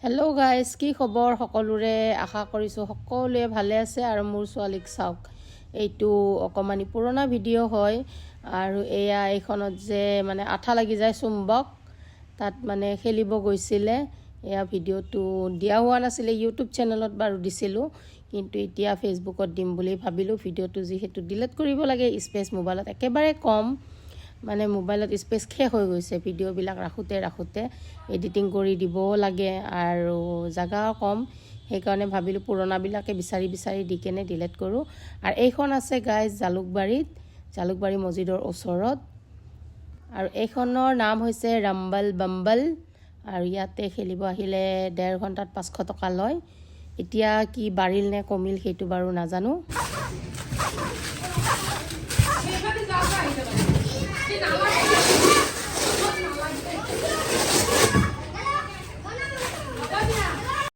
Hello' guys, কি খবৰ সকলোৰে? আশা কৰিছোঁ সকলোৱে ভালে আছে। আৰু মোৰ ছোৱালীক চাওক, এইটো অকণমানি পুৰণা ভিডিঅ' হয়। আৰু এইখনত যে মানে আঠা লাগি যায় চুম্বক, তাত মানে খেলিব গৈছিলে। এয়া ভিডিঅ'টো দিয়া হোৱা নাছিলে, ইউটিউব চেনেলত বাৰু দিছিলোঁ, কিন্তু এতিয়া ফেচবুকত দিম বুলি ভাবিলোঁ। ভিডিঅ'টো যিহেতু ডিলিট কৰিব লাগে, স্পেচ মোবাইলত একেবাৰে কম, মানে মোবাইলত স্পেচ শেষ হৈ গৈছে। ভিডিঅ'বিলাক ৰাখোঁতে এডিটিং কৰি দিবও লাগে আৰু জাগাও কম, সেইকাৰণে ভাবিলোঁ পুৰণাবিলাকে বিচাৰি দি কেনে ডিলিট কৰোঁ। আৰু এইখন আছে গাইজ জালুকবাৰী মছজিদৰ ওচৰত। আৰু এইখনৰ নাম হৈছে ৰাম্বল বাম্বল। আৰু ইয়াতে খেলিব আহিলে 1.5 ঘণ্টাত 500 টকা লয়। এতিয়া কি বাঢ়িল নে কমিল সেইটো বাৰু নাজানো।